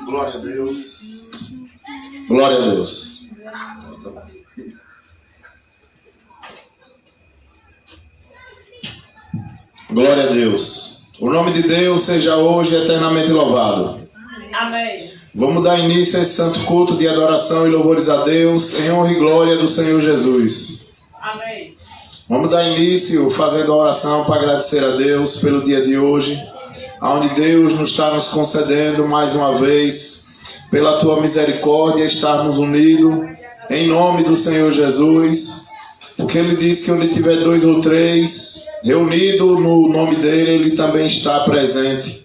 Glória a Deus. Glória a Deus. Glória a Deus. O nome de Deus seja hoje eternamente louvado. Amém. Vamos dar início a esse santo culto de adoração e louvores a Deus, em honra e glória do Senhor Jesus. Amém. Vamos dar início fazendo a oração para agradecer a Deus pelo dia de hoje, onde Deus nos está nos concedendo mais uma vez, pela tua misericórdia, estarmos unidos em nome do Senhor Jesus, porque Ele disse que onde tiver 2 ou 3 reunidos no nome dEle, Ele também está presente.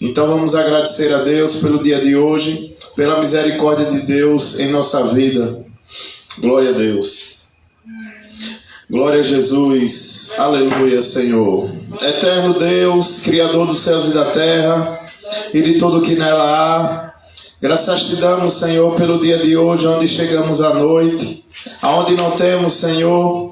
Então vamos agradecer a Deus pelo dia de hoje, pela misericórdia de Deus em nossa vida. Glória a Deus. Glória a Jesus. Aleluia, Senhor. Eterno Deus, Criador dos céus e da terra e de tudo que nela há, graças te damos, Senhor, pelo dia de hoje, onde chegamos à noite, aonde não temos, Senhor,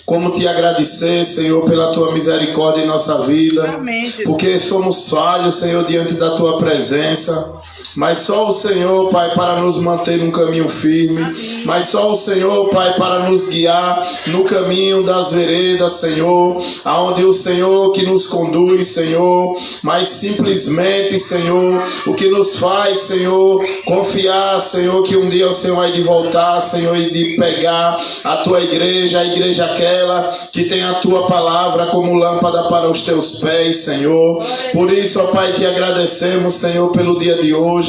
como te agradecer, Senhor, pela tua misericórdia em nossa vida. Amém, Jesus. Porque somos falhos, Senhor, diante da tua presença. Mas só o Senhor, Pai, para nos manter num caminho firme. Amém. Mas só o Senhor, Pai, para nos guiar no caminho das veredas, Senhor. Aonde o Senhor que nos conduz, Senhor. Mas simplesmente, Senhor, o que nos faz, Senhor, confiar, Senhor, que um dia o Senhor vai de voltar, Senhor, e de pegar a tua igreja, a igreja aquela que tem a tua palavra como lâmpada para os teus pés, Senhor. Por isso, ó Pai, te agradecemos, Senhor, pelo dia de hoje.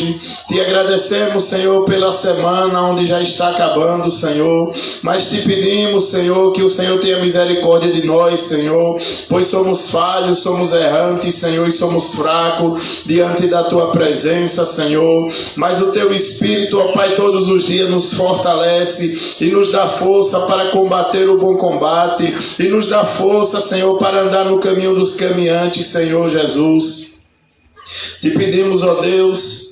Te agradecemos, Senhor, pela semana onde já está acabando, Senhor. Mas te pedimos, Senhor, que o Senhor tenha misericórdia de nós, Senhor. Pois somos falhos, somos errantes, Senhor, e somos fracos diante da tua presença, Senhor. Mas o teu Espírito, ó Pai, todos os dias nos fortalece e nos dá força para combater o bom combate. E nos dá força, Senhor, para andar no caminho dos caminhantes, Senhor Jesus. Te pedimos, ó Deus,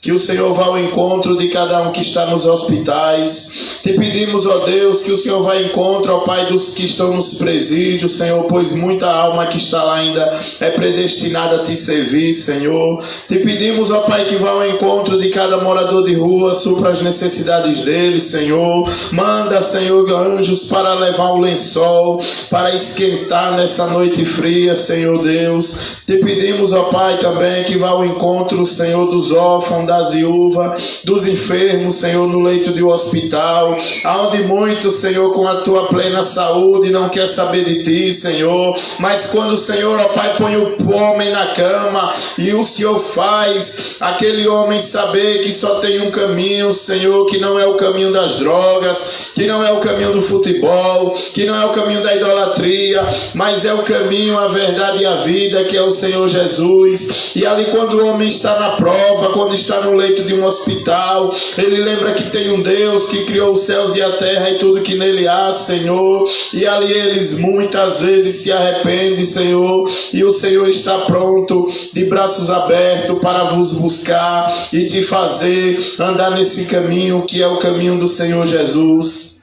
que o Senhor vá ao encontro de cada um que está nos hospitais. Te pedimos, ó Deus, que o Senhor vá ao encontro, ó Pai, dos que estão nos presídios, Senhor, pois muita alma que está lá ainda é predestinada a te servir, Senhor. Te pedimos, ó Pai, que vá ao encontro de cada morador de rua, supra as necessidades deles, Senhor. Manda, Senhor, anjos para levar o lençol, para esquentar nessa noite fria, Senhor Deus. Te pedimos, ó Pai, também que vá ao encontro, Senhor, dos órfãos, das viúvas, dos enfermos, Senhor, no leito de um hospital, aonde muitos, Senhor, com a tua plena saúde não quer saber de ti, Senhor, mas quando o Senhor, ó Pai, põe o homem na cama e o Senhor faz aquele homem saber que só tem um caminho, Senhor, que não é o caminho das drogas, que não é o caminho do futebol, que não é o caminho da idolatria, mas é o caminho, a verdade e a vida, que é o Senhor Jesus. E ali quando o homem está na prova, quando está no leito de um hospital, ele lembra que tem um Deus que criou os céus e a terra e tudo que nele há, Senhor. E ali eles muitas vezes se arrependem, Senhor, e o Senhor está pronto, de braços abertos, para vos buscar e te fazer andar nesse caminho que é o caminho do Senhor Jesus.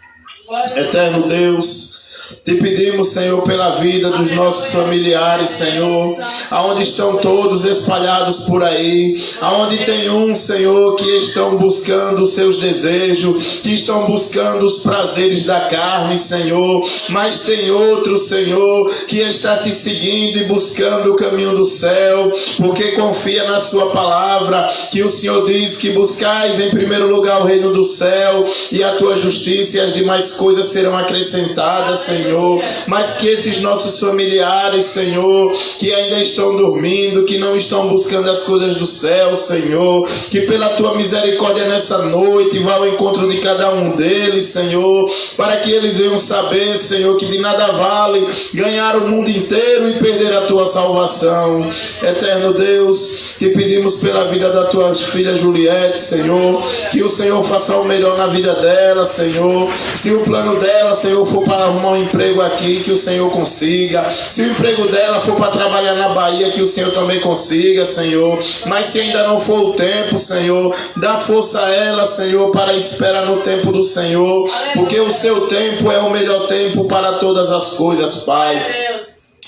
Eterno Deus, te pedimos, Senhor, pela vida dos nossos familiares, Senhor, aonde estão todos espalhados por aí, aonde tem um, Senhor, que estão buscando os seus desejos, que estão buscando os prazeres da carne, Senhor, mas tem outro, Senhor, que está te seguindo e buscando o caminho do céu, porque confia na sua palavra, que o Senhor diz que buscais em primeiro lugar o reino do céu e a tua justiça, e as demais coisas serão acrescentadas, Senhor. Mas que esses nossos familiares, Senhor, que ainda estão dormindo, que não estão buscando as coisas do céu, Senhor, que pela tua misericórdia nessa noite vá ao encontro de cada um deles, Senhor, para que eles venham saber, Senhor, que de nada vale ganhar o mundo inteiro e perder a tua salvação. Eterno Deus, te pedimos pela vida da tua filha Juliette, Senhor, que o Senhor faça o melhor na vida dela, Senhor. Se o plano dela, Senhor, for para arrumar um emprego aqui, que o Senhor consiga. Se o emprego dela for para trabalhar na Bahia, que o Senhor também consiga, Senhor. Mas se ainda não for o tempo, Senhor, dá força a ela, Senhor, para esperar no tempo do Senhor, porque o seu tempo é o melhor tempo para todas as coisas, Pai.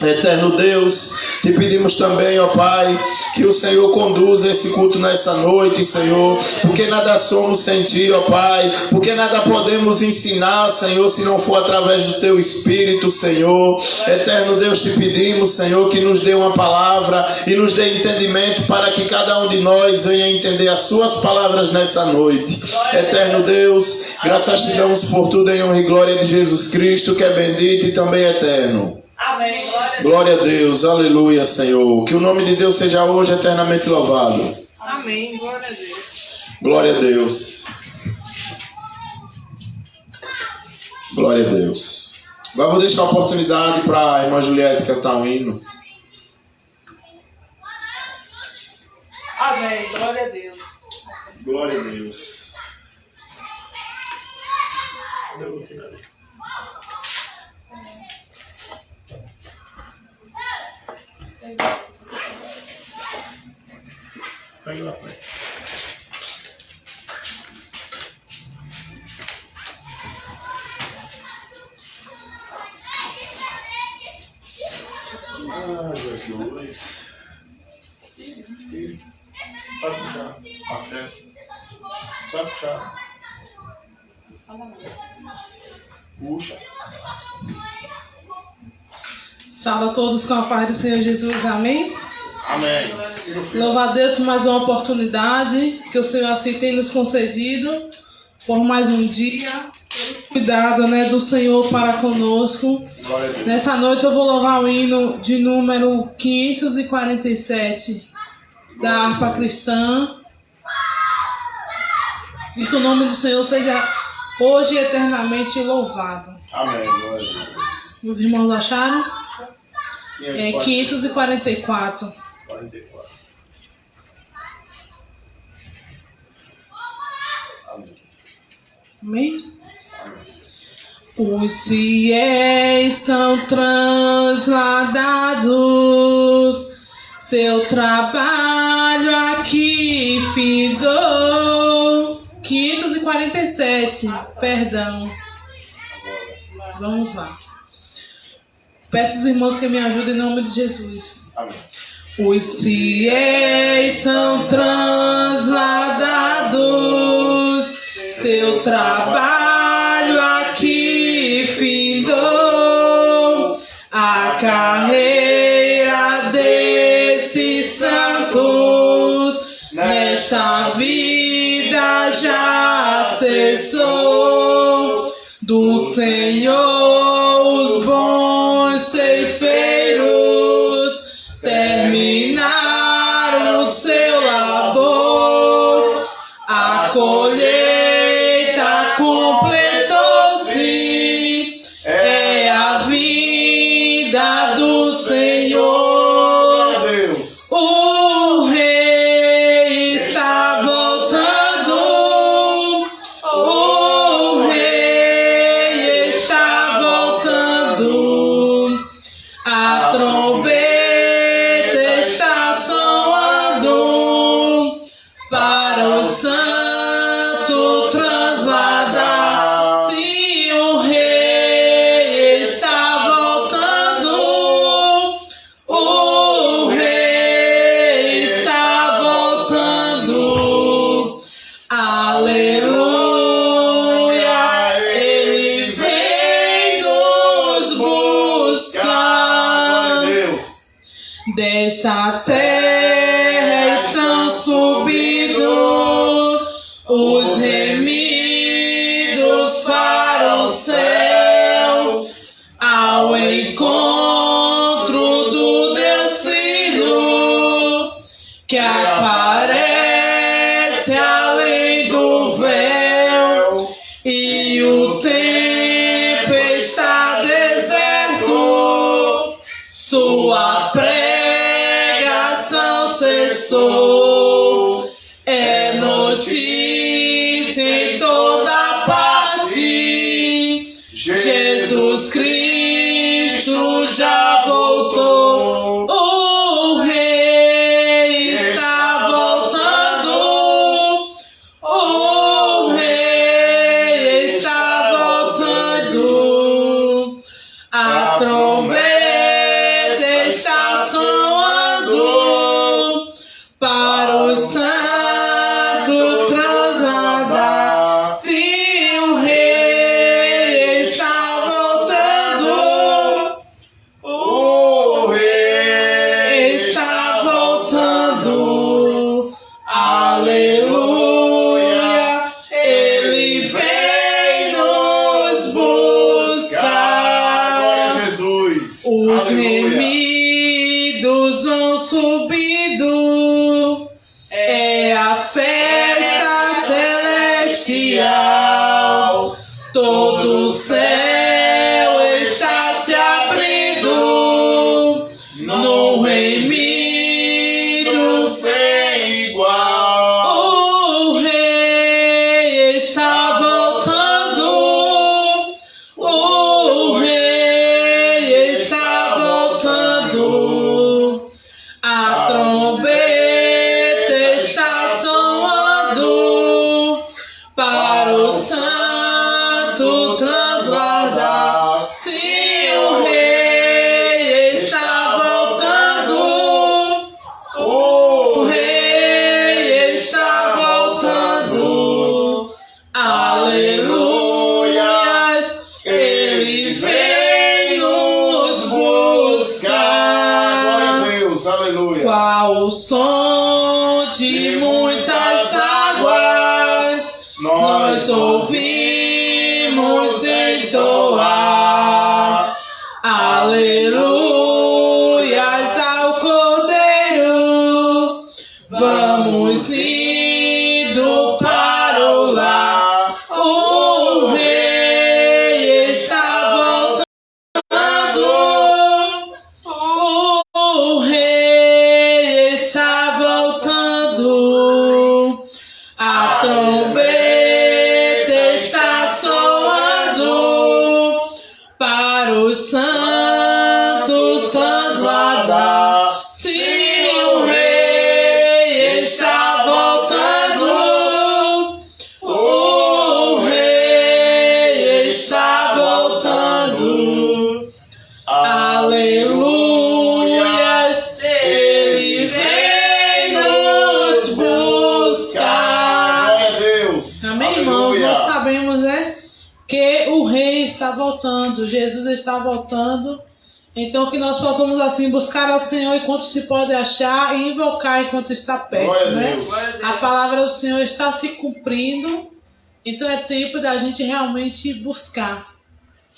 Eterno Deus, te pedimos também, ó Pai, que o Senhor conduza esse culto nessa noite, Senhor, porque nada somos sem Ti, ó Pai, porque nada podemos ensinar, Senhor, se não for através do Teu Espírito, Senhor. Eterno Deus, te pedimos, Senhor, que nos dê uma palavra e nos dê entendimento para que cada um de nós venha entender as Suas palavras nessa noite. Eterno Deus, graças te damos por tudo em honra e glória de Jesus Cristo, que é bendito e também eterno. Amém. Glória a Deus, aleluia, Senhor. Que o nome de Deus seja hoje eternamente louvado. Amém. Glória a Deus. Glória a Deus. Glória a Deus. Agora vou deixar a oportunidade para a irmã Juliette cantar um hino. Amém. Glória a Deus. Glória a Deus. Pega lá, pai. Jesus. Pode puxar. A frente. Vai puxar. Puxa. Salve a todos com a paz do Senhor Jesus, amém? Amém. Louva a Deus por mais uma oportunidade que o Senhor assim tem nos concedido, por mais um dia, pelo cuidado, do Senhor para conosco. Glória a Deus. Nessa noite eu vou louvar o hino de número 547 da harpa cristã. E que o nome do Senhor seja hoje e eternamente louvado. Amém. Glória a Deus. Os irmãos acharam? É 544. 44. Amém. Amém? Os fiéis são transladados, seu trabalho aqui findou. 547, perdão. Vamos lá. Peço aos irmãos que me ajudem em nome de Jesus. Amém. Os fiéis são transladados, seu trabalho aqui findou. A carreira desses santos nesta vida já cessou. Do Senhor os bons ceifeiros terminaram o seu labor. A colheita completou-se, é a vida do Senhor. Glória a Deus. O rei está voltando, o rei está voltando, a trombeta está soando para o santo transladar. Sim, o rei está voltando, o rei está voltando. Aleluia, ele vem nos Glória buscar. a Deus. Desta terra estão subindo os remidos para os céus, ao encontro do Deus Filho, que aparece além do véu, e o tempo está deserto, sua pregação cessou. É notícia em toda parte, Jesus Cristo já voltou. O rei está voltando, o rei está voltando. A trombeta Os Aleluia. remidos vão subindo, é a festa celestial. Todo o céu está se abrindo, no remido sem igual. o rei está voltando, o rei está voltando, a trombeta está soando para o santo transladar. Sim, o rei está voltando, o rei está voltando, aleluias, ele vem nos buscar. Glória a Deus, aleluia. Qual o som de muitas águas nós ouvimos entoar, aleluias ao Cordeiro, vamos indo para o lar, o rei está voltando, o rei está voltando, a trombeta está soando para os santos transladar. Sim, o rei está voltando, o rei está voltando, aleluias, ele vem nos buscar. Glória a Deus. Amém, irmãos? Aleluia. Nós sabemos, né, que o rei está voltando, Jesus está voltando. Então que nós possamos assim buscar ao Senhor enquanto se pode achar e invocar enquanto está perto, Glória a né? Deus. A palavra do Senhor está se cumprindo, então é tempo da gente realmente buscar.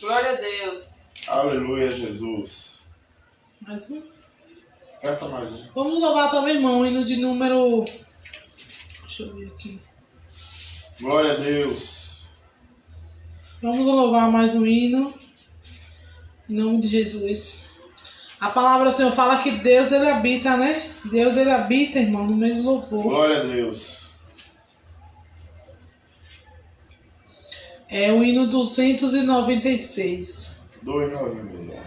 Glória a Deus. Aleluia, Jesus. Mais um? Canta mais um. Vamos louvar também, irmão, o hino de número... Deixa eu ver aqui. Glória a Deus. Vamos louvar mais um hino. Em nome de Jesus. A palavra do Senhor fala que Deus, ele habita, né? Deus, ele habita, irmão, no meio do louvor. Glória a Deus. É o hino 296. 2,9.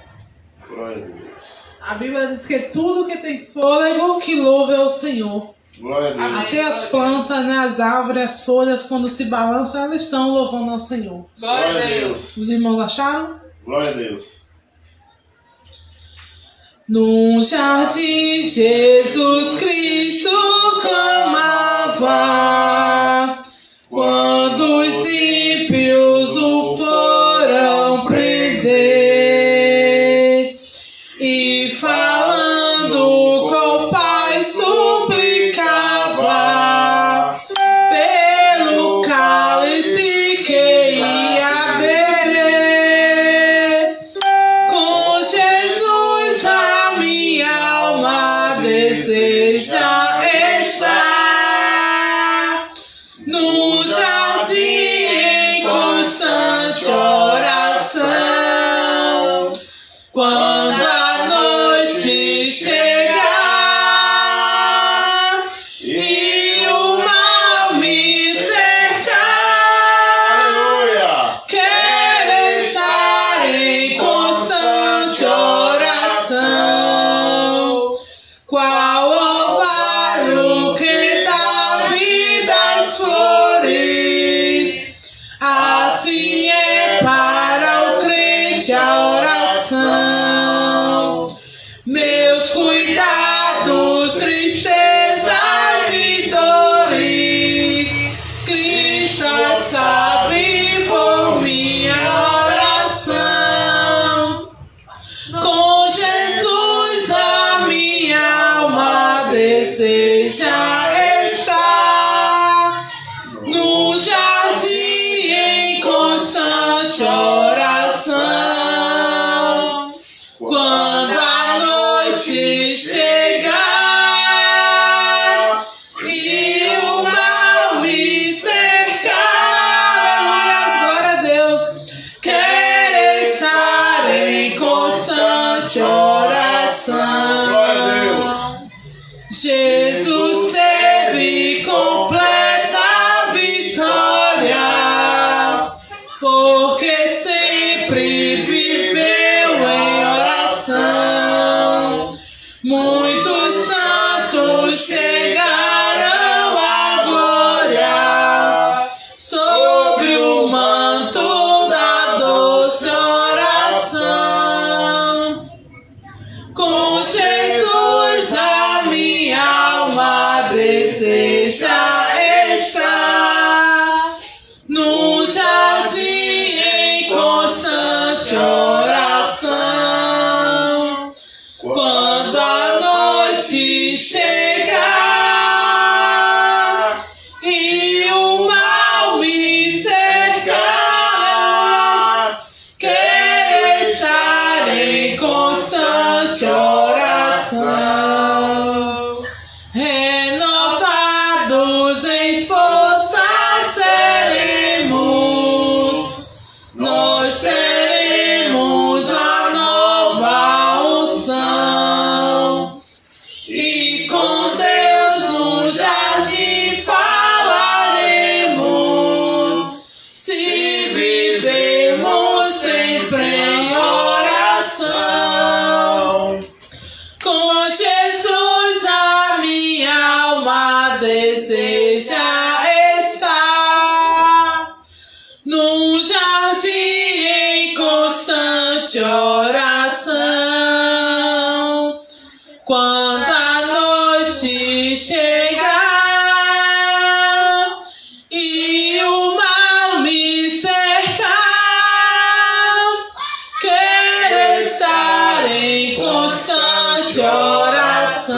Glória a Deus. A Bíblia diz que tudo que tem fôlego, que louve ao Senhor. Glória a Deus. Até as plantas, né, as árvores, as folhas, quando se balançam, elas estão louvando ao Senhor. Glória a Deus. Os irmãos acharam? Glória a Deus. No jardim Jesus Cristo clamava, quando os ímpios o foram prender, e falando com o Pai suplicava, pelo cálice que ia beber. Com Jesus a minha alma deseja estar no jardim. constante oração. Quando a noite chegar e o mal me cercar, quero estar em constante oração.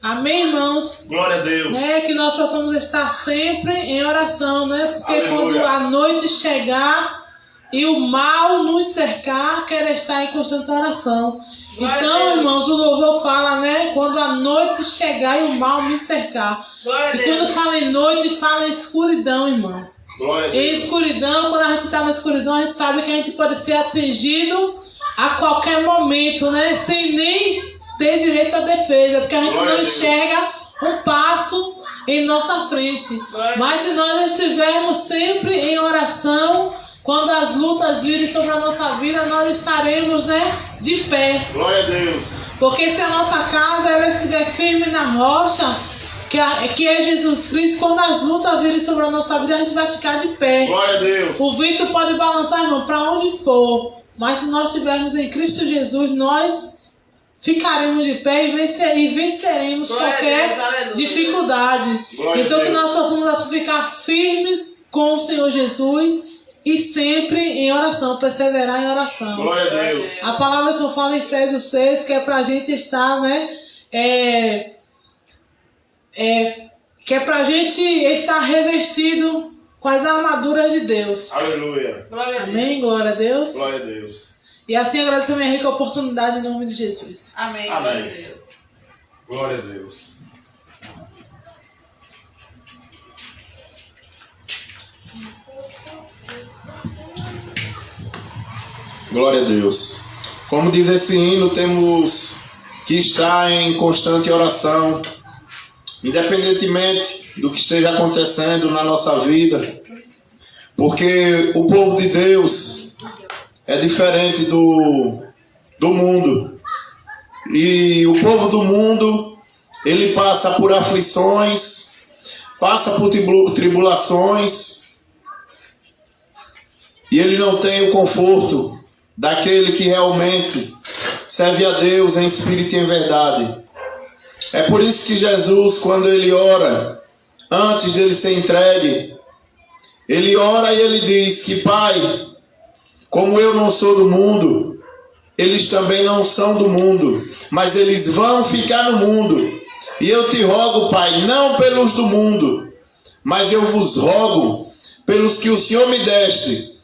Amém, irmãos? Glória a Deus. Né? Que nós possamos estar sempre em oração, né? Porque Aleluia. quando a noite chegar e o mal nos cercar, quero estar em constante oração. Então, irmãos, o louvor fala, né? Quando a noite chegar e o mal me cercar. E quando fala em noite, fala em escuridão, irmãos. Glória a Em Deus. escuridão, quando a gente está na escuridão, a gente sabe que a gente pode ser atingido a qualquer momento, né? Sem nem ter direito à defesa, porque a gente Glória a não Deus. enxerga um passo em nossa frente. Mas se nós estivermos sempre em oração, quando as lutas virem sobre a nossa vida, nós estaremos, né, de pé. Glória a Deus. Porque se a nossa casa ela estiver firme na rocha, que é Jesus Cristo, quando as lutas virem sobre a nossa vida, a gente vai ficar de pé. Glória a Deus. O vento pode balançar, irmão, para onde for. Mas se nós estivermos em Cristo Jesus, nós ficaremos de pé e venceremos Glória a qualquer Deus, aleluia. dificuldade. Glória a Então que Deus. nós possamos ficar firmes com o Senhor Jesus e sempre em oração, perseverar em oração. Glória a Deus. A palavra do Senhor fala em Efésios 6, que é para a gente estar, né? Que é para a gente estar revestido com as armaduras de Deus. Aleluia. Glória a Deus. Amém? Glória a Deus. Glória a Deus. E assim agradeço a minha rica oportunidade em nome de Jesus. Amém. Amém. Glória a Deus. Glória a Deus. Glória a Deus. Como diz esse hino, temos que estar em constante oração, independentemente do que esteja acontecendo na nossa vida, porque o povo de Deus é diferente do mundo. E o povo do mundo, ele passa por aflições, passa por tribulações, e ele não tem o conforto daquele que realmente serve a Deus em espírito e em verdade. É por isso que Jesus, quando ele ora, antes dele ser entregue, ele ora e ele diz que: Pai, como eu não sou do mundo, eles também não são do mundo, mas eles vão ficar no mundo. E eu te rogo, Pai, não pelos do mundo, mas eu vos rogo pelos que o Senhor me deste.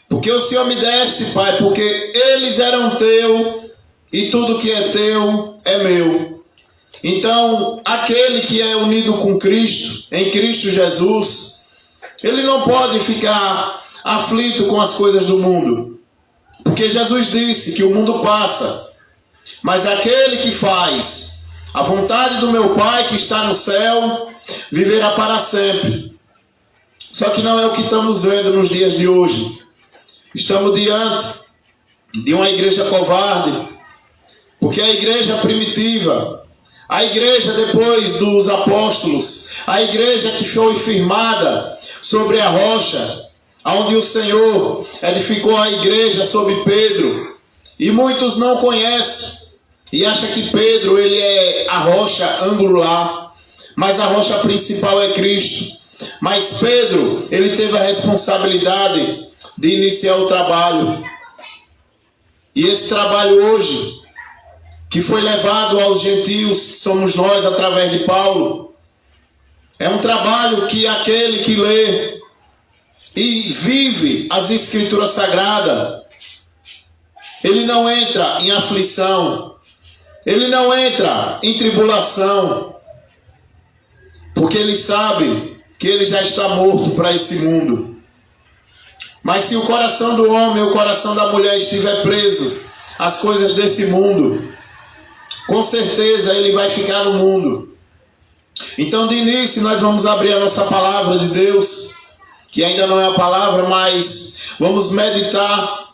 Porque o Senhor me deste, Pai, porque eles eram teu e tudo que é teu é meu. Então, aquele que é unido com Cristo, em Cristo Jesus, ele não pode ficar aflito com as coisas do mundo. Porque Jesus disse que o mundo passa, mas aquele que faz a vontade do meu Pai que está no céu, viverá para sempre. Só que não é o que estamos vendo nos dias de hoje. Estamos diante de uma igreja covarde, porque a igreja primitiva, a igreja depois dos apóstolos, a igreja que foi firmada sobre a rocha, onde o Senhor edificou a igreja sobre Pedro, e muitos não conhecem e acham que Pedro ele é a rocha angular, mas a rocha principal é Cristo. Mas Pedro, ele teve a responsabilidade de iniciar o trabalho, e esse trabalho hoje, que foi levado aos gentios, que somos nós através de Paulo, é um trabalho que aquele que lê e vive as Escrituras Sagradas, ele não entra em aflição, ele não entra em tribulação, porque ele sabe que ele já está morto para esse mundo. Mas se o coração do homem, o coração da mulher estiver preso às coisas desse mundo, com certeza ele vai ficar no mundo. Então, de início, nós vamos abrir a nossa palavra de Deus, que ainda não é a palavra, mas vamos meditar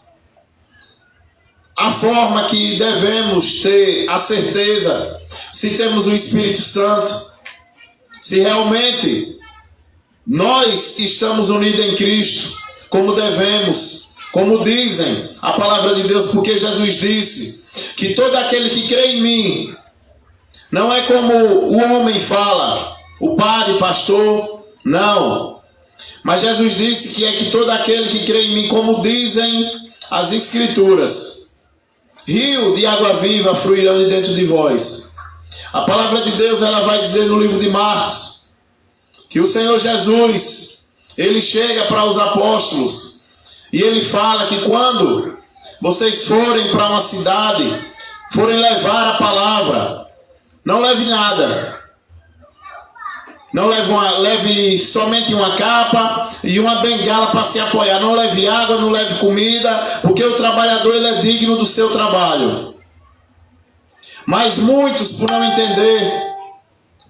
a forma que devemos ter a certeza se temos o Espírito Santo, se realmente nós estamos unidos em Cristo, como devemos como dizem a palavra de Deus, porque Jesus disse que todo aquele que crê em mim, não é como o homem fala, o padre, pastor, não. Mas Jesus disse que é que todo aquele que crê em mim, como dizem as Escrituras, rio de água viva fluirão de dentro de vós. A palavra de Deus, ela vai dizer no livro de Marcos, que o Senhor Jesus, ele chega para os apóstolos e ele fala que quando vocês forem para uma cidade, forem levar a palavra, não leve nada. Não leve somente uma capa e uma bengala para se apoiar. Não leve água, não leve comida, porque o trabalhador ele é digno do seu trabalho. Mas muitos, por não entender,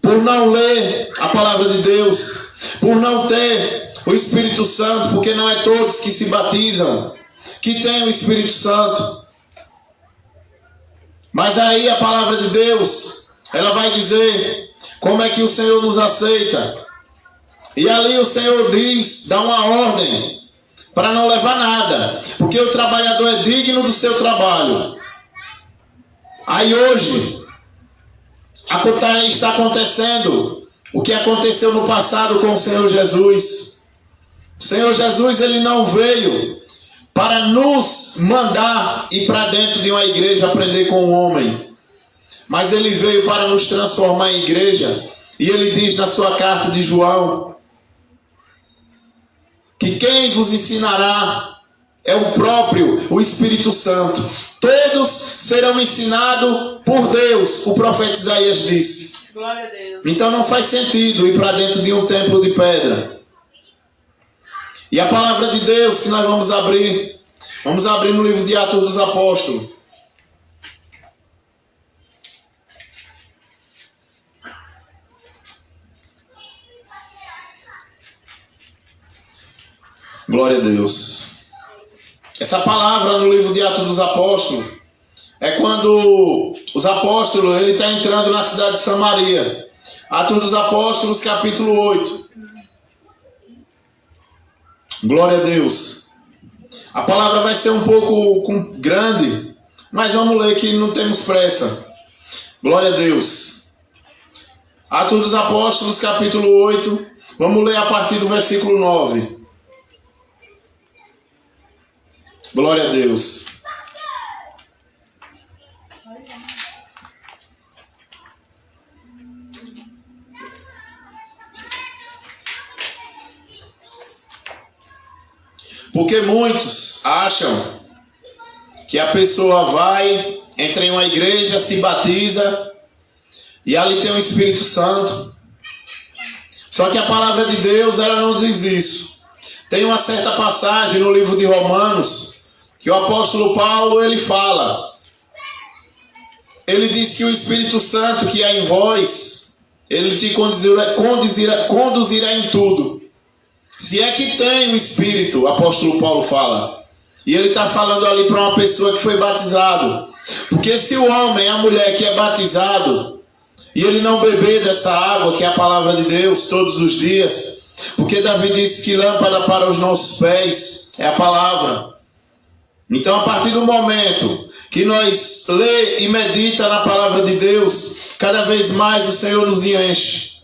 por não ler a palavra de Deus, por não ter o Espírito Santo, porque não é todos que se batizam que tem o Espírito Santo. Mas aí a palavra de Deus, ela vai dizer como é que o Senhor nos aceita. E ali o Senhor diz, dá uma ordem para não levar nada, porque o trabalhador é digno do seu trabalho. Aí hoje está acontecendo o que aconteceu no passado com o Senhor Jesus. O Senhor Jesus, ele não veio para nos mandar ir para dentro de uma igreja aprender com o homem, mas ele veio para nos transformar em igreja. E ele diz na sua carta de João que quem vos ensinará é o próprio, o Espírito Santo. Todos serão ensinados por Deus, o profeta Isaías disse. Glória a Deus. Então não faz sentido ir para dentro de um templo de pedra. E a palavra de Deus que nós vamos abrir no livro de Atos dos Apóstolos. Glória a Deus. Essa palavra no livro de Atos dos Apóstolos é quando os apóstolos ele está entrando na cidade de Samaria. Atos dos Apóstolos, capítulo 8. Glória a Deus. A palavra vai ser um pouco grande, mas vamos ler que não temos pressa. Glória a Deus. Atos dos Apóstolos, capítulo 8. Vamos ler a partir do versículo 9. Glória a Deus. Porque muitos acham que a pessoa vai, entra em uma igreja, se batiza e ali tem o Espírito Santo. Só que a palavra de Deus, ela não diz isso. Tem uma certa passagem no livro de Romanos que o apóstolo Paulo, ele fala. Ele diz que o Espírito Santo que há em vós, ele te conduzirá em tudo. Se é que tem o Espírito, o apóstolo Paulo fala. E ele está falando ali para uma pessoa que foi batizado. Porque se o homem, a mulher que é batizado, e ele não beber dessa água, que é a palavra de Deus, todos os dias, porque Davi disse que lâmpada para os nossos pés é a palavra. Então, a partir do momento que nós lê e medita na palavra de Deus, cada vez mais o Senhor nos enche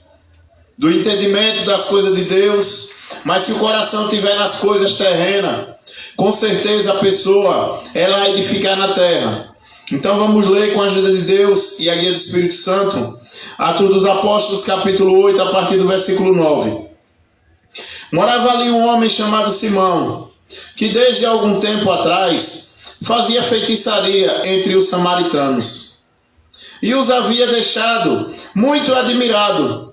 do entendimento das coisas de Deus. Mas se o coração estiver nas coisas terrenas, com certeza a pessoa ela vai edificar na terra. Então vamos ler com a ajuda de Deus e a guia do Espírito Santo, Atos dos Apóstolos, capítulo 8, a partir do versículo 9. Morava ali um homem chamado Simão, que desde algum tempo atrás fazia feitiçaria entre os samaritanos, e os havia deixado muito admirado.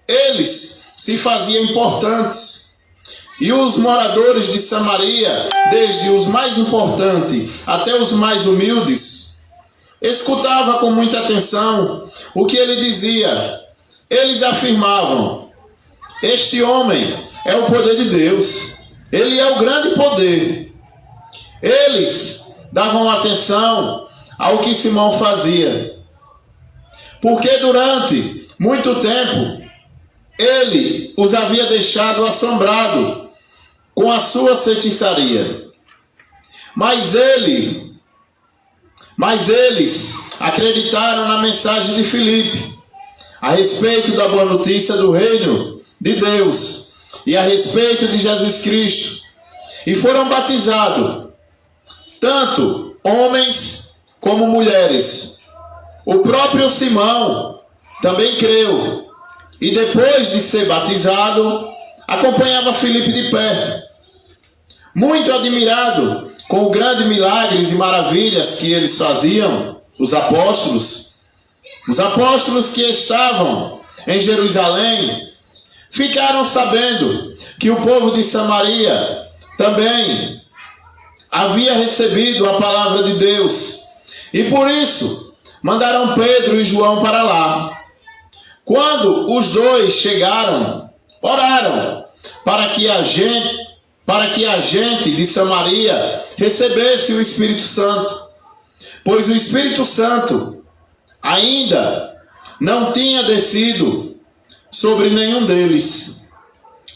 Eles se faziam importantes, e os moradores de Samaria, desde os mais importantes até os mais humildes, escutavam com muita atenção o que ele dizia. Eles afirmavam: este homem é o poder de Deus, ele é o grande poder. Eles davam atenção ao que Simão fazia, porque durante muito tempo ele os havia deixado assombrado com as suas feitiçarias. Mas eles acreditaram na mensagem de Filipe a respeito da boa notícia do reino de Deus e a respeito de Jesus Cristo, e foram batizados, tanto homens como mulheres. O próprio Simão também creu, e depois de ser batizado, acompanhava Filipe de perto, muito admirado com os grandes milagres e maravilhas que eles faziam, os apóstolos que estavam em Jerusalém, ficaram sabendo que o povo de Samaria também havia recebido a palavra de Deus, e por isso mandaram Pedro e João para lá. Quando os dois chegaram, oraram para que a gente de Samaria recebesse o Espírito Santo, pois o Espírito Santo ainda não tinha descido sobre nenhum deles.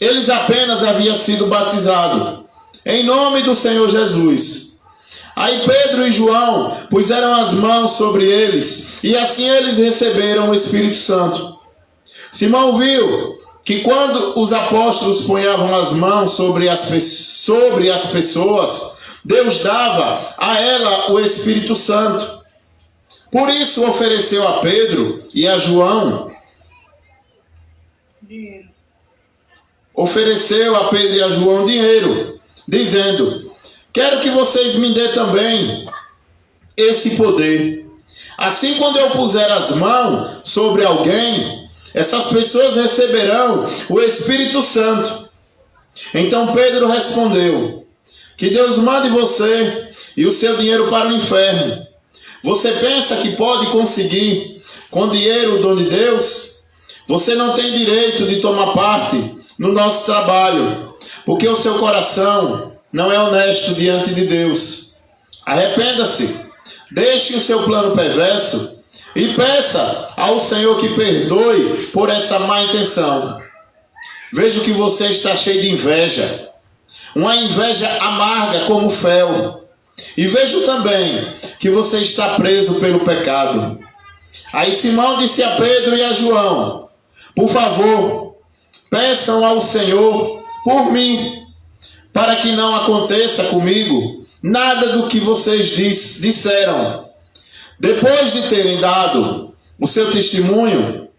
Eles apenas haviam sido batizados em nome do Senhor Jesus. Aí Pedro e João puseram as mãos sobre eles, e assim eles receberam o Espírito Santo. Simão viu que quando os apóstolos punhavam as mãos sobre as pessoas, Deus dava a ela o Espírito Santo. Por isso ofereceu a Pedro e a João dinheiro, dizendo: quero que vocês me dêem também esse poder. Assim, quando eu puser as mãos sobre alguém, essas pessoas receberão o Espírito Santo. Então Pedro respondeu: que Deus mande você e o seu dinheiro para o inferno. Você pensa que pode conseguir com dinheiro o dom de Deus? Você não tem direito de tomar parte no nosso trabalho, porque o seu coração não é honesto diante de Deus. Arrependa-se, deixe o seu plano perverso e peça ao Senhor que perdoe por essa má intenção. Vejo que você está cheio de inveja, uma inveja amarga como fel, e vejo também que você está preso pelo pecado. Aí Simão disse a Pedro e a João: por favor, peçam ao Senhor por mim, para que não aconteça comigo nada do que vocês disseram. Depois de terem dado o seu testemunho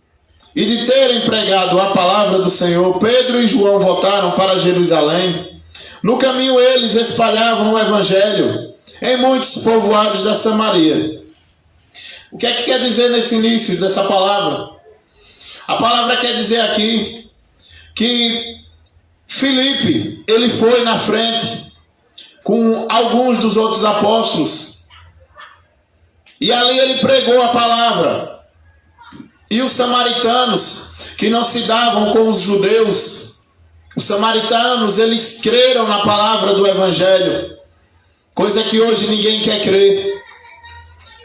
e de terem pregado a palavra do Senhor, Pedro e João voltaram para Jerusalém. No caminho eles espalhavam o evangelho em muitos povoados da Samaria. O que é que quer dizer nesse início dessa palavra? A palavra quer dizer aqui que Filipe, ele foi na frente com alguns dos outros apóstolos, e ali ele pregou a palavra. E os samaritanos, que não se davam com os judeus, os samaritanos, eles creram na palavra do evangelho, coisa que hoje ninguém quer crer.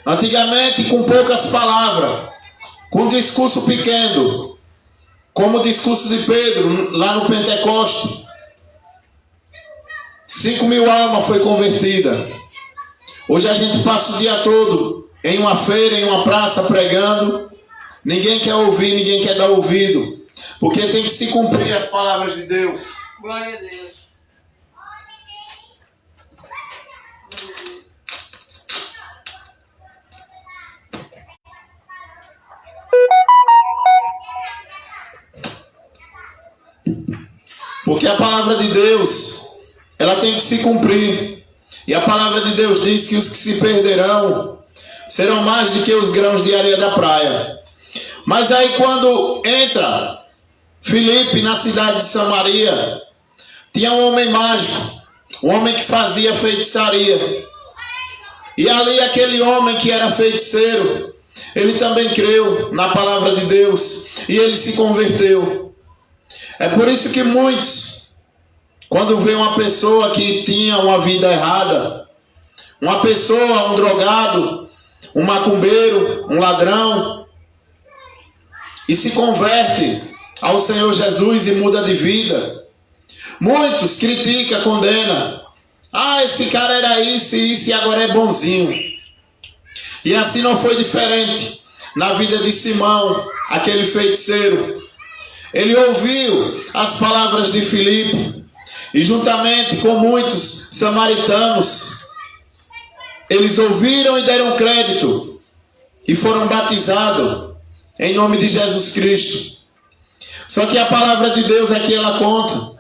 Antigamente, com poucas palavras, com discurso pequeno, como o discurso de Pedro lá no Pentecoste, 5.000 almas foi convertida. Hoje a gente passa o dia todo em uma feira, em uma praça, pregando. Ninguém quer ouvir, ninguém quer dar ouvido, porque tem que se cumprir as palavras de Deus. Glória a Deus. Porque a palavra de Deus, ela tem que se cumprir. E a palavra de Deus diz que os que se perderão serão mais do que os grãos de areia da praia. Mas aí quando entra Filipe na cidade de Samaria, tinha um homem mágico, um homem que fazia feitiçaria. E ali aquele homem que era feiticeiro, ele também creu na palavra de Deus e ele se converteu. É por isso que muitos, quando vê uma pessoa que tinha uma vida errada, uma pessoa, um drogado, um macumbeiro, um ladrão, e se converte ao Senhor Jesus e muda de vida, muitos criticam, condenam, Ah, esse cara era isso e isso e agora é bonzinho. E assim não foi diferente na vida de Simão, aquele feiticeiro. Ele ouviu as palavras de Filipe e juntamente com muitos samaritanos, eles ouviram e deram crédito e foram batizados em nome de Jesus Cristo. Só que a palavra de Deus aqui ela conta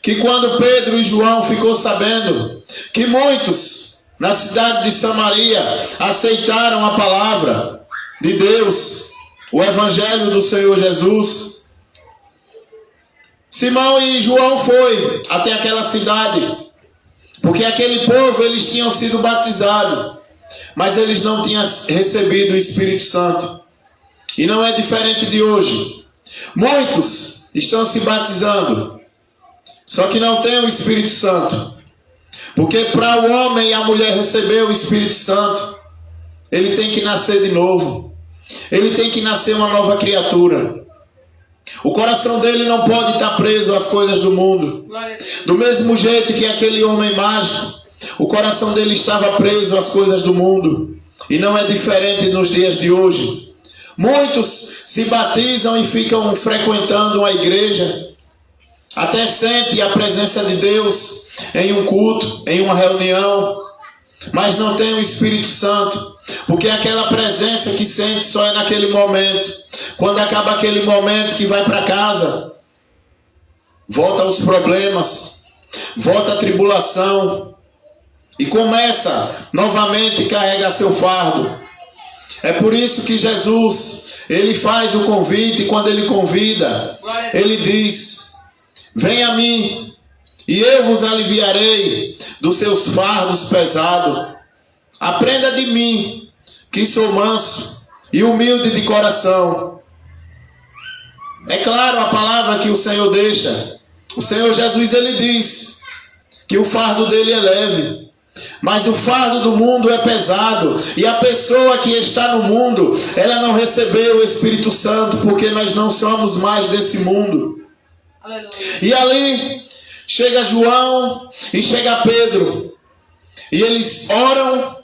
que quando Pedro e João ficou sabendo que muitos na cidade de Samaria aceitaram a palavra de Deus, o evangelho do Senhor Jesus, Simão e João foi até aquela cidade, porque aquele povo eles tinham sido batizados, mas eles não tinham recebido o Espírito Santo. E não é diferente de hoje. Muitos estão se batizando, só que não tem o Espírito Santo. Porque para o homem e a mulher receber o Espírito Santo, ele tem que nascer de novo. Ele tem que nascer uma nova criatura. O coração dele não pode estar preso às coisas do mundo. Do mesmo jeito que aquele homem mágico, o coração dele estava preso às coisas do mundo. E não é diferente nos dias de hoje. Muitos se batizam e ficam frequentando a igreja, até sente a presença de Deus em um culto, em uma reunião, mas não tem o Espírito Santo, porque aquela presença que sente só é naquele momento. Quando acaba aquele momento que vai para casa, volta os problemas, volta a tribulação e começa novamente a carregar seu fardo. É por isso que Jesus, ele faz o convite, e quando ele convida, ele diz: vem a mim e eu vos aliviarei dos seus fardos pesados. Aprenda de mim, que sou manso e humilde de coração. É claro a palavra que o Senhor deixa. O Senhor Jesus, ele diz que o fardo dele é leve, mas o fardo do mundo é pesado. E a pessoa que está no mundo, ela não recebeu o Espírito Santo, porque nós não somos mais desse mundo. Aleluia. E ali chega João e chega Pedro, e eles oram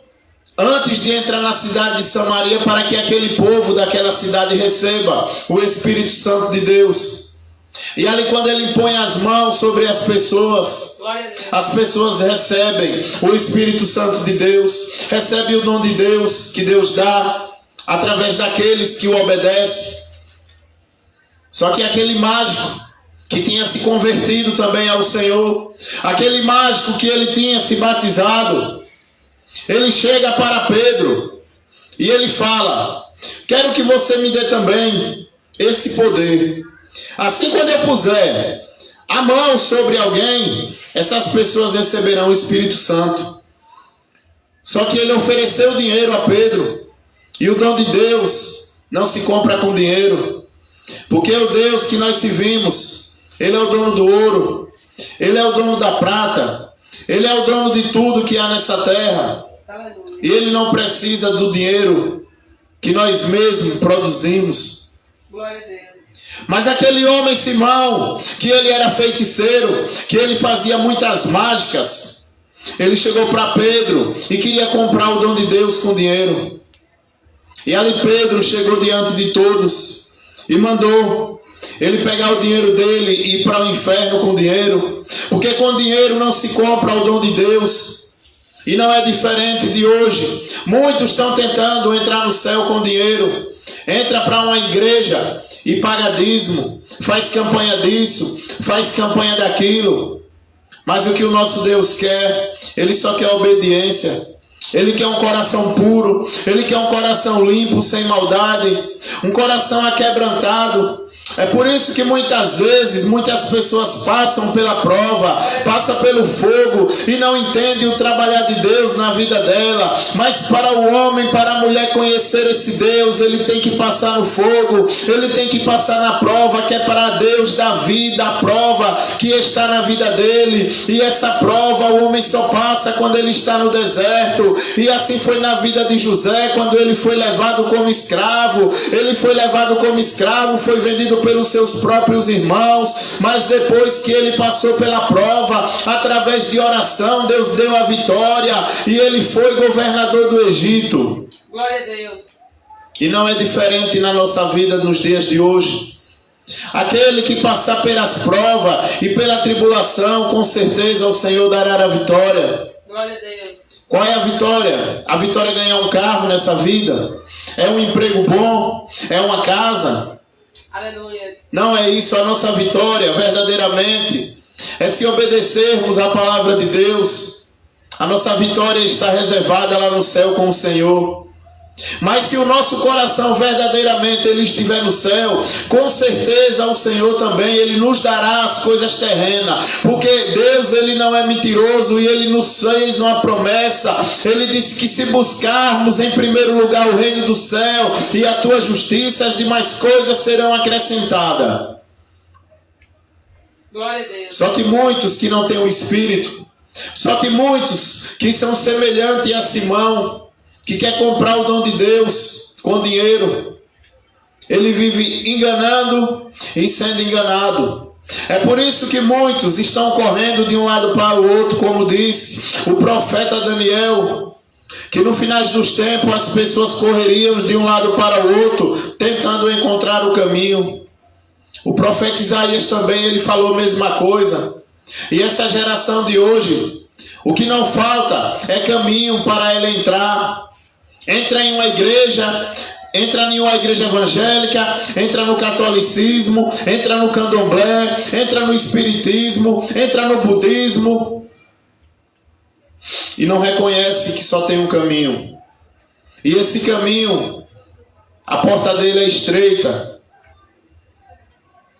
antes de entrar na cidade de Samaria, para que aquele povo daquela cidade receba o Espírito Santo de Deus. E ali quando ele põe as mãos sobre as pessoas recebem o Espírito Santo de Deus, recebem o dom de Deus que Deus dá através daqueles que o obedecem. Só que aquele mágico que tinha se convertido também ao Senhor, aquele mágico que ele tinha se batizado, ele chega para Pedro e ele fala: quero que você me dê também esse poder. Assim, quando eu puser a mão sobre alguém, essas pessoas receberão o Espírito Santo. Só que ele ofereceu dinheiro a Pedro, e o dom de Deus não se compra com dinheiro, porque o Deus que nós servimos, ele é o dono do ouro, ele é o dono da prata, ele é o dono de tudo que há nessa terra. E ele não precisa do dinheiro que nós mesmos produzimos. Glória a Deus. Mas aquele homem Simão, que ele era feiticeiro, que ele fazia muitas mágicas, ele chegou para Pedro e queria comprar o dom de Deus com dinheiro. E ali Pedro chegou diante de todos e mandou ele pegar o dinheiro dele e ir para o inferno com dinheiro, porque com dinheiro não se compra o dom de Deus. E não é diferente de hoje. Muitos estão tentando entrar no céu com dinheiro. Entra para uma igreja e paga dízimo, faz campanha disso, faz campanha daquilo. Mas o que o nosso Deus quer, ele só quer obediência. Ele quer um coração puro, ele quer um coração limpo, sem maldade, um coração aquebrantado. É por isso que muitas vezes, muitas pessoas passam pela prova, passam pelo fogo e não entendem o trabalhar de Deus na vida dela. Mas para o homem, para a mulher conhecer esse Deus, ele tem que passar no fogo, ele tem que passar na prova, que é para Deus dar vida, a prova que está na vida dele. E essa prova o homem só passa quando ele está no deserto. E assim foi na vida de José, quando ele foi levado como escravo. Ele foi levado como escravo, foi vendido sofrendo pelos seus próprios irmãos, mas depois que ele passou pela prova, através de oração, Deus deu a vitória e ele foi governador do Egito. Glória a Deus. E não é diferente na nossa vida nos dias de hoje. Aquele que passar pelas provas e pela tribulação, com certeza o Senhor dará a vitória. Glória a Deus. Qual é a vitória? A vitória é ganhar um carro nessa vida? É um emprego bom? É uma casa? Aleluia. Não é isso. A nossa vitória verdadeiramente é se obedecermos à palavra de Deus. A nossa vitória está reservada lá no céu com o Senhor. Mas se o nosso coração verdadeiramente ele estiver no céu, com certeza o Senhor também ele nos dará as coisas terrenas, porque Deus ele não é mentiroso e ele nos fez uma promessa. Ele disse que se buscarmos em primeiro lugar o reino do céu e a tua justiça, as demais coisas serão acrescentadas. Glória a Deus. Só que muitos que não têm o Espírito, só que muitos que são semelhantes a Simão, que quer comprar o dom de Deus com dinheiro, ele vive enganando e sendo enganado. É por isso que muitos estão correndo de um lado para o outro, como disse o profeta Daniel, que no final dos tempos as pessoas correriam de um lado para o outro, tentando encontrar o caminho. O profeta Isaías também ele falou a mesma coisa. E essa geração de hoje, o que não falta é caminho para ela entrar. Entra em uma igreja evangélica, entra no catolicismo, entra no candomblé, entra no espiritismo, entra no budismo e não reconhece que só tem um caminho. E esse caminho, a porta dele é estreita,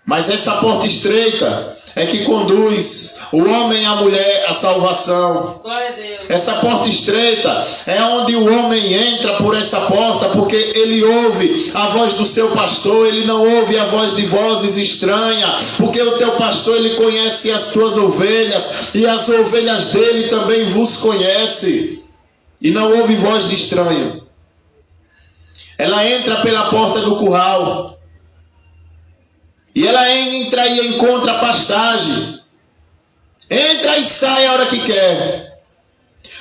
mas essa porta estreita é que conduz o homem e a mulher à salvação. Glória a Deus. Essa porta estreita é onde o homem entra por essa porta, porque ele ouve a voz do seu pastor, ele não ouve a voz de vozes estranhas, porque o teu pastor ele conhece as tuas ovelhas e as ovelhas dele também vos conhece e não ouve voz de estranho. Ela entra pela porta do curral. E ela entra e encontra pastagem. Entra e sai a hora que quer.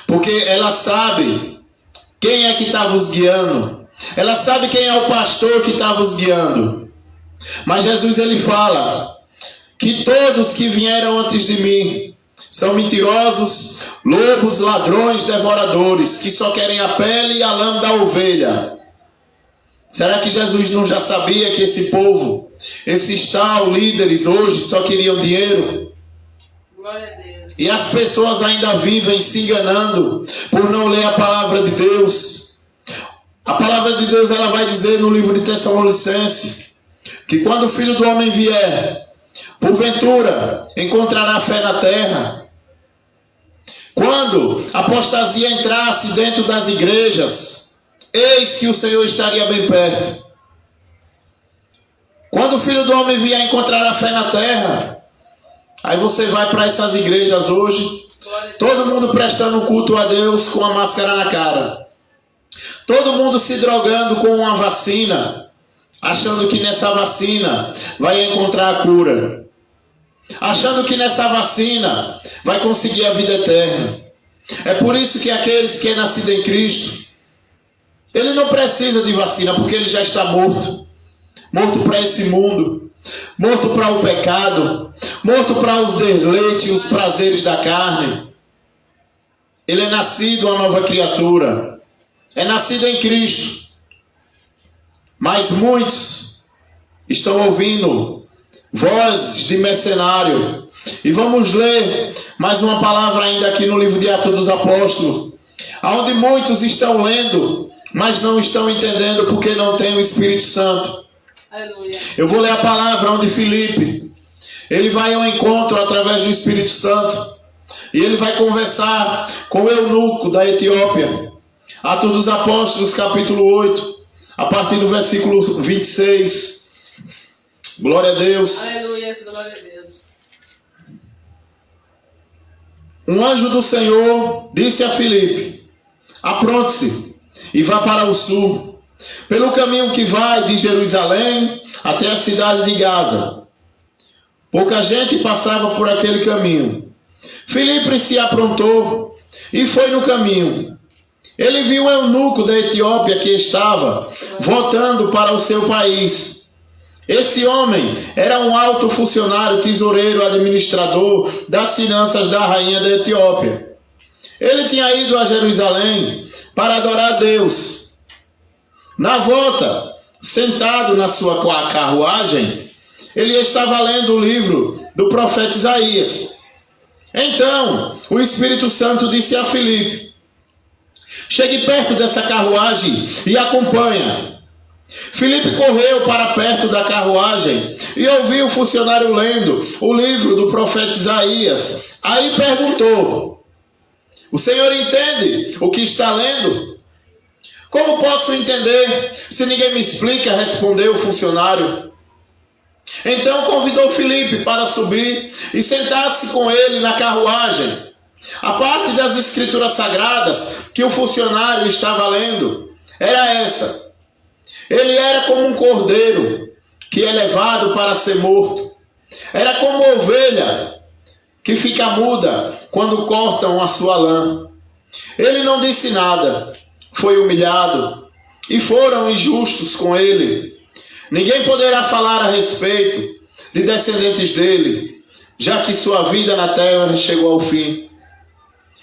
Porque ela sabe quem é que está vos guiando. Ela sabe quem é o pastor que está vos guiando. Mas Jesus ele fala que todos que vieram antes de mim são mentirosos, lobos, ladrões, devoradores, que só querem a pele e a lã da ovelha. Será que Jesus não já sabia que esse povo, esses tal líderes hoje só queriam dinheiro? Glória a Deus. E as pessoas ainda vivem se enganando por não ler a palavra de Deus. A palavra de Deus ela vai dizer no livro de Tessalonicenses que quando o Filho do Homem vier, porventura encontrará fé na terra. Quando a apostasia entrasse dentro das igrejas, eis que o Senhor estaria bem perto. Quando o Filho do Homem vier encontrar a fé na terra, aí você vai para essas igrejas hoje, todo mundo prestando culto a Deus com a máscara na cara. Todo mundo se drogando com uma vacina, achando que nessa vacina vai encontrar a cura. Achando que nessa vacina vai conseguir a vida eterna. É por isso que aqueles que é nascido em Cristo, ele não precisa de vacina, porque ele já está morto. Morto para esse mundo. Morto para o pecado. Morto para os deleites e os prazeres da carne. Ele é nascido uma nova criatura. É nascido em Cristo. Mas muitos estão ouvindo vozes de mercenário. E vamos ler mais uma palavra ainda aqui no livro de Atos dos Apóstolos. Onde muitos estão lendo, mas não estão entendendo porque não tem o Espírito Santo. Aleluia. Eu vou ler a palavra onde Filipe, ele vai ao encontro através do Espírito Santo. E ele vai conversar com o eunuco da Etiópia. Atos dos Apóstolos, capítulo 8, a partir do versículo 26. Glória a Deus. Aleluia. Glória a Deus. Um anjo do Senhor disse a Filipe: apronte-se e vá para o sul, pelo caminho que vai de Jerusalém até a cidade de Gaza. Pouca gente passava por aquele caminho. Filipe se aprontou e foi no caminho. Ele viu o eunuco da Etiópia que estava voltando para o seu país. Esse homem era um alto funcionário, tesoureiro, administrador das finanças da rainha da Etiópia. Ele tinha ido a Jerusalém para adorar a Deus. Na volta, sentado na sua carruagem, ele estava lendo o livro do profeta Isaías. Então, o Espírito Santo disse a Filipe: chegue perto dessa carruagem e acompanha. Filipe correu para perto da carruagem e ouviu o funcionário lendo o livro do profeta Isaías. Aí perguntou: o senhor entende o que está lendo? Como posso entender se ninguém me explica? Respondeu o funcionário. Então convidou Filipe para subir e sentar-se com ele na carruagem. A parte das escrituras sagradas que o funcionário estava lendo era essa: ele era como um cordeiro que é levado para ser morto. Era como ovelha que fica muda quando cortam a sua lã. Ele não disse nada, foi humilhado, e foram injustos com ele. Ninguém poderá falar a respeito de descendentes dele, já que sua vida na terra chegou ao fim.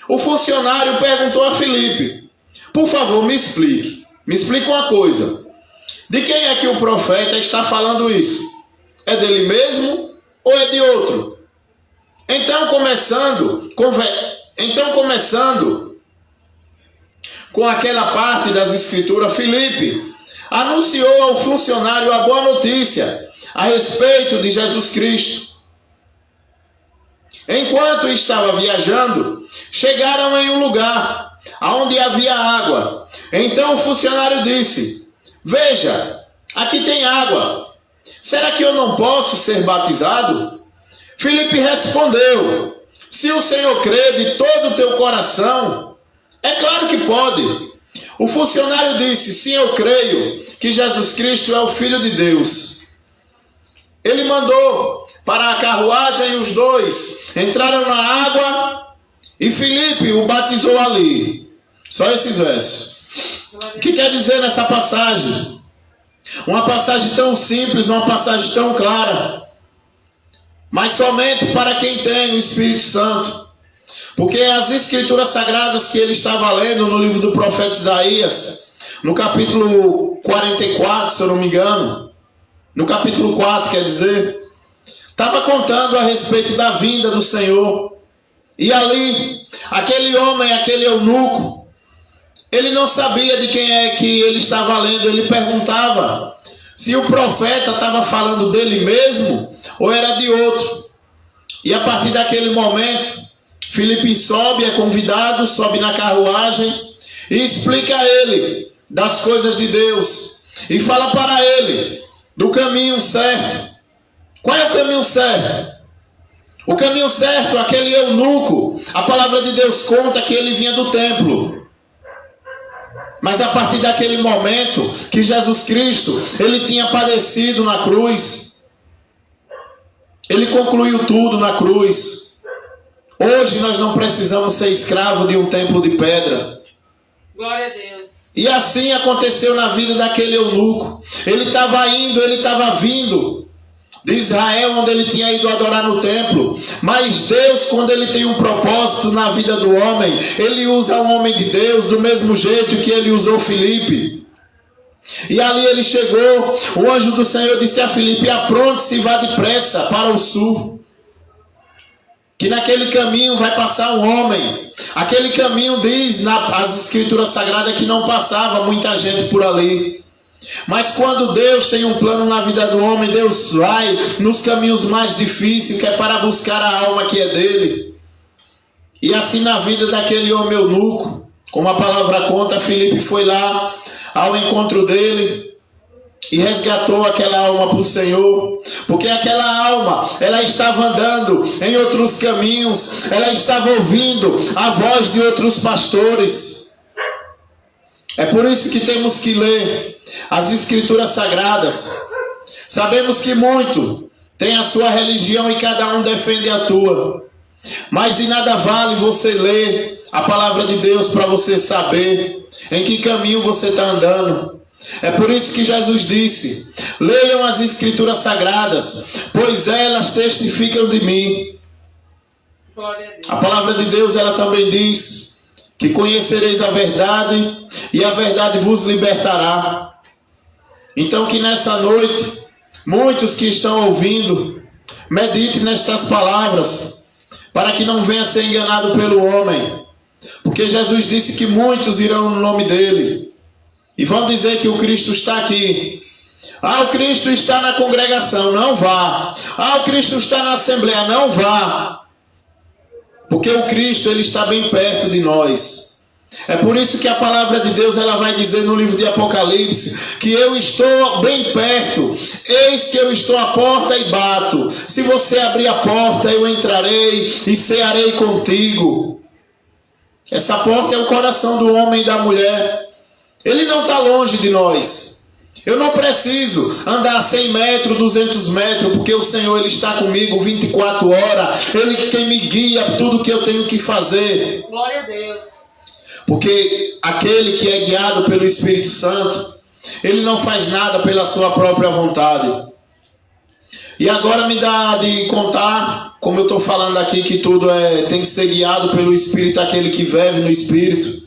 O funcionário perguntou a Filipe: por favor, me explique uma coisa. De quem é que o profeta está falando isso? É dele mesmo ou é de outro? Então, começando com aquela parte das escrituras, Filipe anunciou ao funcionário a boa notícia a respeito de Jesus Cristo. Enquanto estava viajando, chegaram em um lugar onde havia água. Então o funcionário disse: veja, aqui tem água. Será que eu não posso ser batizado? Filipe respondeu: se o Senhor crê de todo o teu coração, é claro que pode. O funcionário disse: sim, eu creio que Jesus Cristo é o Filho de Deus. Ele mandou para a carruagem e os dois entraram na água e Filipe o batizou ali. Só esses versos. O que quer dizer nessa passagem? Uma passagem tão simples, uma passagem tão clara, mas somente para quem tem o Espírito Santo. Porque as escrituras sagradas que ele estava lendo no livro do profeta Isaías, no capítulo 44, se eu não me engano, no capítulo 4, quer dizer, estava contando a respeito da vinda do Senhor. E ali, aquele homem, aquele eunuco, ele não sabia de quem é que ele estava lendo. Ele perguntava se o profeta estava falando dele mesmo ou era de outro. E a partir daquele momento, Filipe sobe, é convidado, sobe na carruagem e explica a ele das coisas de Deus. E fala para ele do caminho certo. Qual é o caminho certo? O caminho certo, aquele eunuco, a palavra de Deus conta que ele vinha do templo. Mas a partir daquele momento que Jesus Cristo, ele tinha padecido na cruz, ele concluiu tudo na cruz. Hoje nós não precisamos ser escravos de um templo de pedra. Glória a Deus. E assim aconteceu na vida daquele eunuco. Ele estava indo, ele estava vindo de Israel, onde ele tinha ido adorar no templo. Mas Deus, quando ele tem um propósito na vida do homem, ele usa um homem de Deus do mesmo jeito que ele usou Filipe. E ali ele chegou, o anjo do Senhor disse a Filipe: apronte-se e vá depressa para o sul, que naquele caminho vai passar um homem. Aquele caminho diz nas escrituras sagradas que não passava muita gente por ali. Mas quando Deus tem um plano na vida do homem, Deus vai nos caminhos mais difíceis, que é para buscar a alma que é dele. E assim na vida daquele homem eunuco, como a palavra conta, Filipe foi lá ao encontro dele e resgatou aquela alma para o Senhor. Porque aquela alma, ela estava andando em outros caminhos, ela estava ouvindo a voz de outros pastores. É por isso que temos que ler as escrituras sagradas, Sabemos que muito tem a sua religião e cada um defende a tua. Mas de nada vale você ler a palavra de Deus para você saber em que caminho você está andando. É por isso que Jesus disse: leiam as Escrituras Sagradas, pois elas testificam de mim. Glória a Deus. A palavra de Deus, ela também diz que conhecereis a verdade e a verdade vos libertará. Então que nessa noite, muitos que estão ouvindo, medite nestas palavras, para que não venha ser enganado pelo homem. Porque Jesus disse que muitos irão no nome dele e vão dizer que o Cristo está aqui. Ah, o Cristo está na congregação, não vá. Ah, o Cristo está na assembleia, não vá. Porque o Cristo, ele está bem perto de nós. É por isso que a palavra de Deus, ela vai dizer no livro de Apocalipse que eu estou bem perto. Eis que eu estou à porta e bato. Se você abrir a porta, eu entrarei e cearei contigo. Essa porta é o coração do homem e da mulher. Ele não está longe de nós. Eu não preciso andar 100 metros, 200 metros, porque o Senhor, ele está comigo 24 horas. Ele quem me guia tudo que eu tenho que fazer. Glória a Deus. Porque aquele que é guiado pelo Espírito Santo, ele não faz nada pela sua própria vontade. E agora me dá de contar, como eu estou falando aqui, que tudo tem que ser guiado pelo Espírito, aquele que vive no Espírito.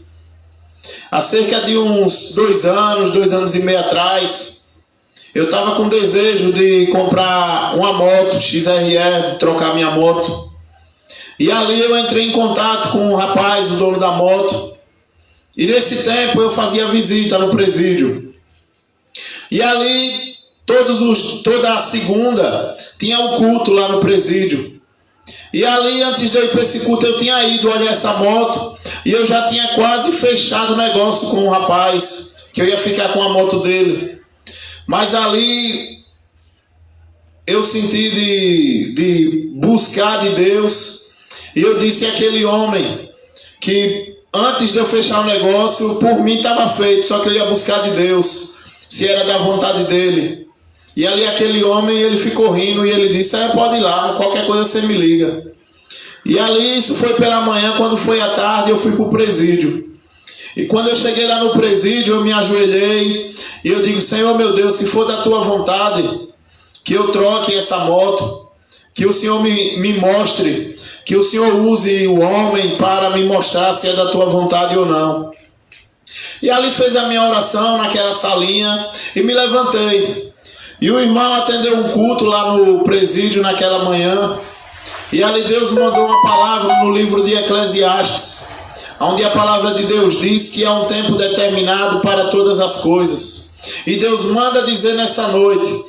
Há cerca de uns 2 anos e meio atrás, eu estava com desejo de comprar uma moto XRE, trocar minha moto. E ali eu entrei em contato com o rapaz, o dono da moto. E nesse tempo eu fazia visita no presídio. E ali, toda a segunda, tinha um culto lá no presídio. E ali, antes de eu ir para esse culto, eu tinha ido olhar essa moto. E eu já tinha quase fechado o negócio com o rapaz, que eu ia ficar com a moto dele. Mas ali, eu senti de buscar de Deus. E eu disse àquele homem que antes de eu fechar o negócio, por mim estava feito, só que eu ia buscar de Deus, se era da vontade dele. E ali aquele homem, ele ficou rindo e ele disse: pode ir lá, qualquer coisa você me liga. E ali, isso foi pela manhã. Quando foi à tarde, eu fui para o presídio. E quando eu cheguei lá no presídio, eu me ajoelhei e eu digo: Senhor meu Deus, se for da tua vontade que eu troque essa moto, que o Senhor me mostre, que o Senhor use o homem para me mostrar se é da tua vontade ou não. E ali fez a minha oração naquela salinha e me levantei. E o irmão atendeu um culto lá no presídio naquela manhã. E ali Deus mandou uma palavra no livro de Eclesiastes, onde a palavra de Deus diz que há um tempo determinado para todas as coisas. E Deus manda dizer nessa noite,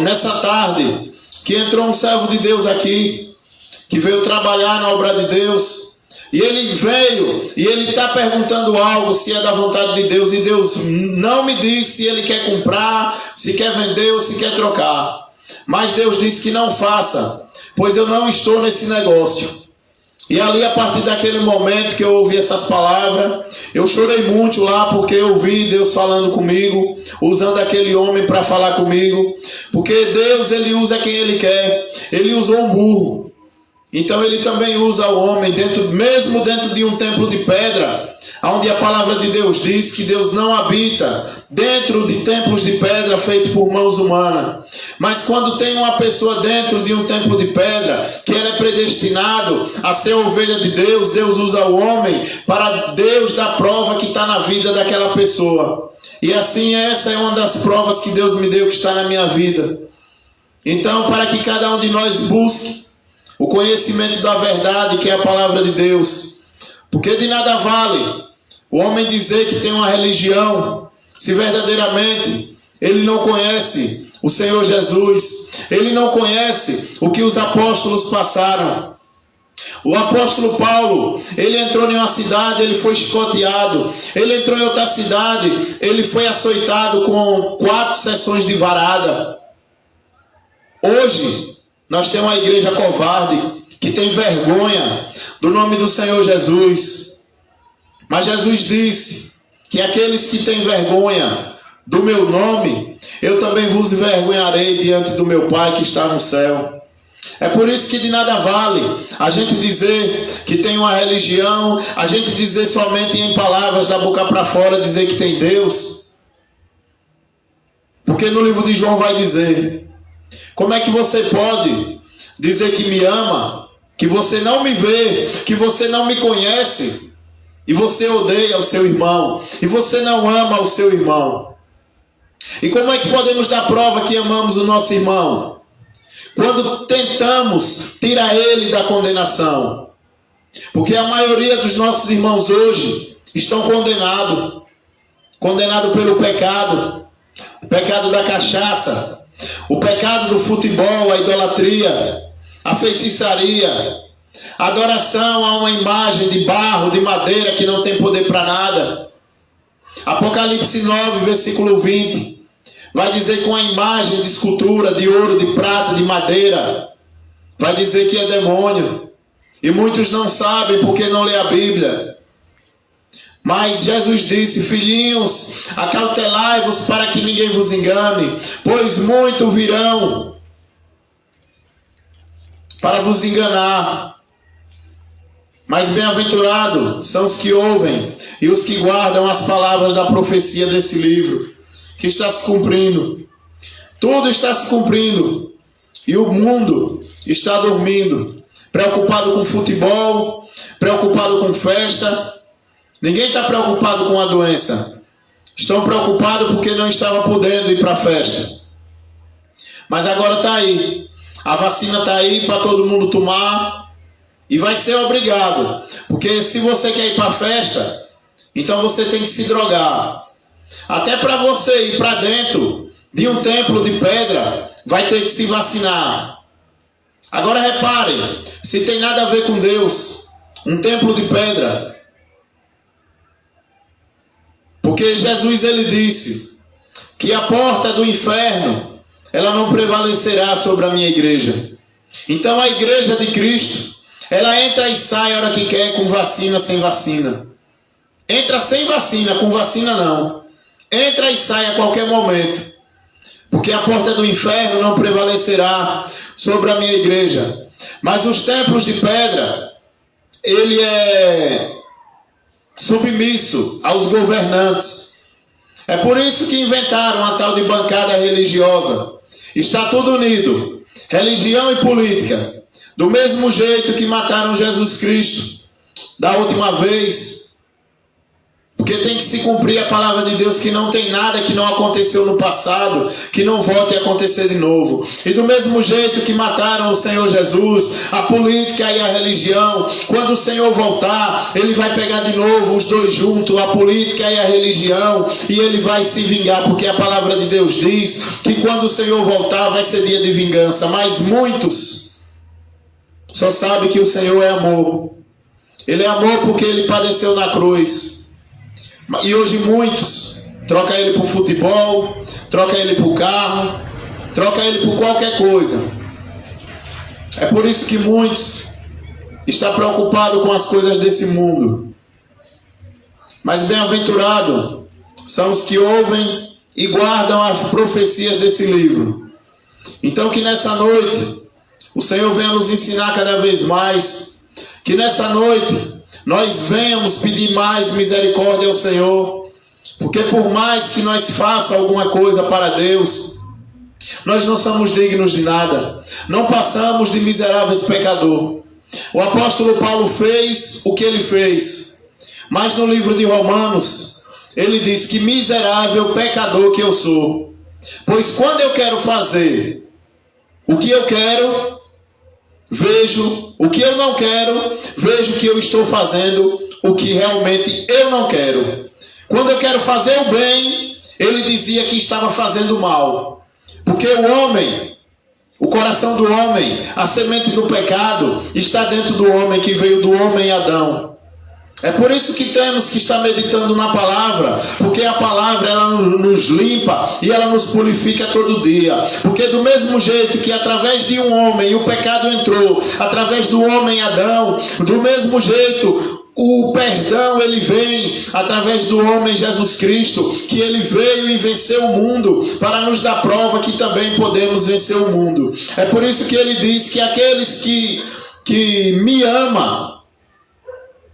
nessa tarde, que entrou um servo de Deus aqui, que veio trabalhar na obra de Deus. E ele veio e ele está perguntando algo, se é da vontade de Deus. E Deus não me disse se ele quer comprar, se quer vender ou se quer trocar. Mas Deus disse que não faça, pois eu não estou nesse negócio. E ali, a partir daquele momento que eu ouvi essas palavras, eu chorei muito lá, porque eu ouvi Deus falando comigo, usando aquele homem para falar comigo. Porque Deus, ele usa quem ele quer. Ele usou um burro, então ele também usa o homem, mesmo dentro de um templo de pedra, onde a palavra de Deus diz que Deus não habita dentro de templos de pedra feitos por mãos humanas. Mas quando tem uma pessoa dentro de um templo de pedra, que ele é predestinado a ser ovelha de Deus, Deus usa o homem para Deus dar prova que está na vida daquela pessoa. E assim, essa é uma das provas que Deus me deu, que está na minha vida. Então, para que cada um de nós busque o conhecimento da verdade, que é a palavra de Deus. Porque de nada vale o homem dizer que tem uma religião, se verdadeiramente ele não conhece o Senhor Jesus, ele não conhece o que os apóstolos passaram. O apóstolo Paulo, ele entrou em uma cidade, ele foi chicoteado. Ele entrou em outra cidade, ele foi açoitado com 4 sessões de varada. Hoje, nós temos uma igreja covarde, que tem vergonha do nome do Senhor Jesus. Mas Jesus disse que aqueles que têm vergonha do meu nome, eu também vos envergonharei diante do meu Pai que está no céu. É por isso que de nada vale a gente dizer que tem uma religião, a gente dizer somente em palavras da boca para fora, dizer que tem Deus. Porque no livro de João vai dizer: como é que você pode dizer que me ama, que você não me vê, que você não me conhece, e você odeia o seu irmão, e você não ama o seu irmão? E como é que podemos dar prova que amamos o nosso irmão? Quando tentamos tirar ele da condenação. Porque a maioria dos nossos irmãos hoje estão condenados. Condenados pelo pecado. O pecado da cachaça. O pecado do futebol, a idolatria. A feitiçaria. A adoração a uma imagem de barro, de madeira que não tem poder para nada. Apocalipse 9, versículo 20. Vai dizer com a imagem de escultura, de ouro, de prata, de madeira. Vai dizer que é demônio. E muitos não sabem porque não lê a Bíblia. Mas Jesus disse: filhinhos, acautelai-vos para que ninguém vos engane, pois muitos virão para vos enganar. Mas bem-aventurados são os que ouvem e os que guardam as palavras da profecia desse livro, que está se cumprindo. Tudo está se cumprindo. E o mundo está dormindo. Preocupado com futebol. Preocupado com festa. Ninguém está preocupado com a doença. Estão preocupados porque não estavam podendo ir para a festa. Mas agora está aí. A vacina está aí para todo mundo tomar. E vai ser obrigado. Porque se você quer ir para a festa, então você tem que se drogar. Até para você ir para dentro de um templo de pedra, vai ter que se vacinar. Agora reparem, se tem nada a ver com Deus, um templo de pedra. Porque Jesus, ele disse que a porta do inferno, ela não prevalecerá sobre a minha igreja. Então a igreja de Cristo, ela entra e sai a hora que quer, com vacina, sem vacina. Entra sem vacina, com vacina não. Entra e sai a qualquer momento. Porque a porta do inferno não prevalecerá sobre a minha igreja. Mas os templos de pedra, ele é submisso aos governantes. É por isso que inventaram a tal de bancada religiosa. Está tudo unido. Religião e política. Do mesmo jeito que mataram Jesus Cristo da última vez. Porque tem que se cumprir a palavra de Deus, que não tem nada que não aconteceu no passado, que não volte a acontecer de novo. E do mesmo jeito que mataram o Senhor Jesus, a política e a religião, quando o Senhor voltar, ele vai pegar de novo os dois juntos, a política e a religião, e ele vai se vingar, porque a palavra de Deus diz que quando o Senhor voltar vai ser dia de vingança. Mas muitos só sabem que o Senhor é amor. Ele é amor porque ele padeceu na cruz. E hoje muitos trocam ele por futebol, trocam ele por carro, trocam ele por qualquer coisa. É por isso que muitos estão preocupados com as coisas desse mundo. Mas bem-aventurados são os que ouvem e guardam as profecias desse livro. Então que nessa noite o Senhor venha nos ensinar cada vez mais. Que nessa noite nós venhamos pedir mais misericórdia ao Senhor. Porque por mais que nós façamos alguma coisa para Deus, nós não somos dignos de nada. Não passamos de miseráveis pecadores. O apóstolo Paulo fez o que ele fez. Mas no livro de Romanos, ele diz que miserável pecador que eu sou. Pois quando eu quero fazer o que eu quero, vejo o que eu não quero, vejo que eu estou fazendo o que realmente eu não quero. Quando eu quero fazer o bem, ele dizia que estava fazendo mal. Porque o homem, o coração do homem, a semente do pecado, está dentro do homem, que veio do homem Adão. É por isso que temos que estar meditando na palavra, porque a palavra ela nos limpa e ela nos purifica todo dia. Porque do mesmo jeito que através de um homem o pecado entrou, através do homem Adão, do mesmo jeito o perdão ele vem através do homem Jesus Cristo, que ele veio e venceu o mundo para nos dar prova que também podemos vencer o mundo. É por isso que ele diz que aqueles que me amam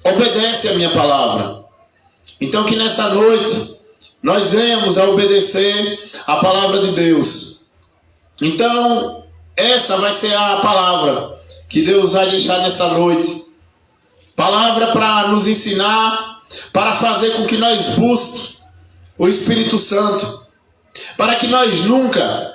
obedecem a minha palavra. Então que nessa noite nós venhamos a obedecer a palavra de Deus. Então essa vai ser a palavra que Deus vai deixar nessa noite. Palavra para nos ensinar, para fazer com que nós busquemos o Espírito Santo, para que nós nunca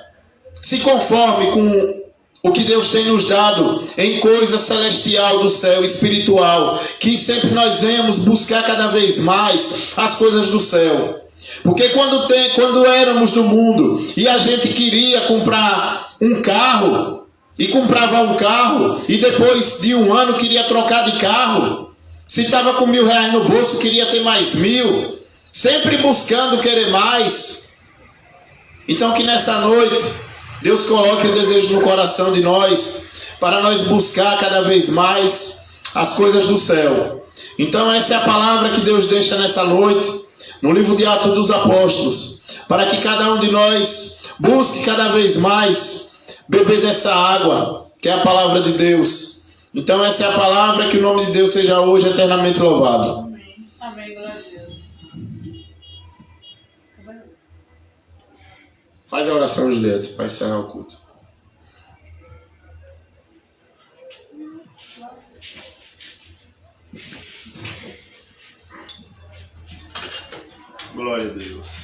se conforme com o que Deus tem nos dado em coisa celestial do céu, espiritual, que sempre nós venhamos buscar cada vez mais as coisas do céu. Porque quando éramos do mundo e a gente queria comprar um carro, e comprava um carro, e depois de um ano queria trocar de carro, se estava com R$1.000 no bolso, queria ter mais 1.000, sempre buscando querer mais. Então que nessa noite, Deus coloque o desejo no coração de nós, para nós buscar cada vez mais as coisas do céu. Então essa é a palavra que Deus deixa nessa noite, no livro de Atos dos Apóstolos, para que cada um de nós busque cada vez mais beber dessa água, que é a palavra de Deus. Então essa é a palavra, que o nome de Deus seja hoje eternamente louvado. Amém. Amém, glória a Deus. Faz a oração, Juliette, para encerrar o culto. Glória a Deus.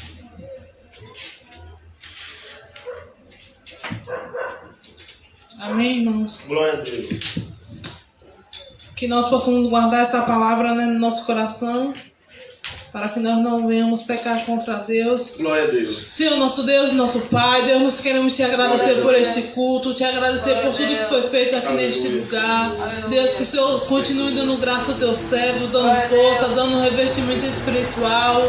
Amém, irmãos? Glória a Deus. Que nós possamos guardar essa palavra, né, no nosso coração, para que nós não venhamos pecar contra Deus. Glória a Deus. Senhor, nosso Deus, nosso Pai, Deus, nós queremos te agradecer por este culto, te agradecer por tudo que foi feito aqui neste lugar. Deus, que o Senhor continue dando graça ao teu servo, dando força, dando revestimento espiritual,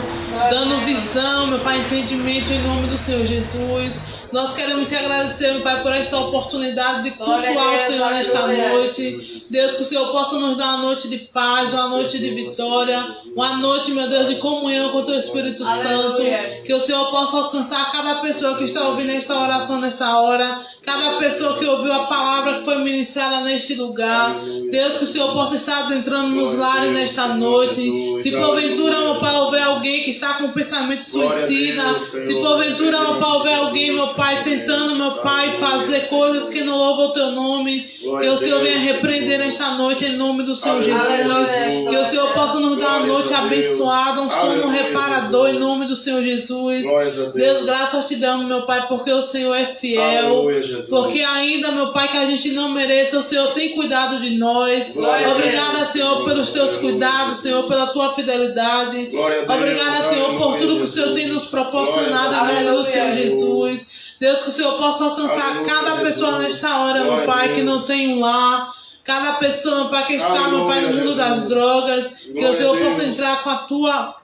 dando visão, meu Pai, entendimento em nome do Senhor Jesus. Nós queremos te agradecer, meu Pai, por esta oportunidade de cultuar o Senhor nesta noite. Deus, que o Senhor possa nos dar uma noite de paz, uma noite de vitória, uma noite, meu Deus, de comunhão com o teu Espírito Santo. Que o Senhor possa alcançar cada pessoa que está ouvindo esta oração nessa hora, cada pessoa que ouviu a palavra que foi ministrada neste lugar. Deus, que o Senhor possa estar adentrando nos lares nesta noite. Se porventura, meu Pai, houver alguém que está com pensamento suicida, se porventura, meu Pai, houver alguém, meu Pai, tentando, meu Pai, fazer coisas que não louvam o teu nome, que o Senhor venha repreender nesta noite em nome do Senhor Jesus. Que o Senhor possa nos dar uma noite abençoada, um sono reparador em nome do Senhor Jesus. Deus, graças te damos, meu Pai, porque o Senhor é fiel. Porque ainda, meu Pai, que a gente não mereça, o Senhor tem cuidado de nós. Obrigada, Senhor, pelos teus cuidados, Senhor, pela tua fidelidade. Obrigada, Senhor, por tudo que o Senhor tem nos proporcionado em nome do Senhor Jesus. Deus, que o Senhor possa alcançar cada pessoa nesta hora, meu Pai, que não tem um lar. Cada pessoa, meu Pai, que está, meu Pai, no mundo das drogas. Que o Senhor possa entrar com a tua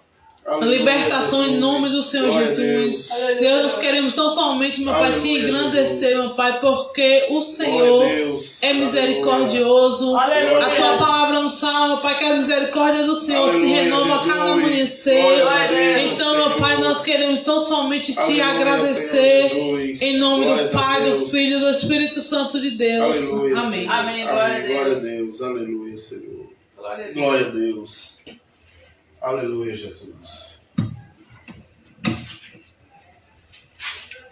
libertação em nome do Senhor Jesus. Deus, nós queremos tão somente, meu Pai, te engrandecer, meu Pai, porque o Senhor é misericordioso. A tua palavra nos fala, meu Pai, que a misericórdia do Senhor se renova a cada amanhecer. Então, meu Pai, nós queremos tão somente te agradecer em nome do Pai, do Filho e do Espírito Santo de Deus. Amém. Amém, glória a Glória a Deus. Deus. Aleluia, Senhor. Glória a Deus. Glória a Deus. Aleluia, Jesus.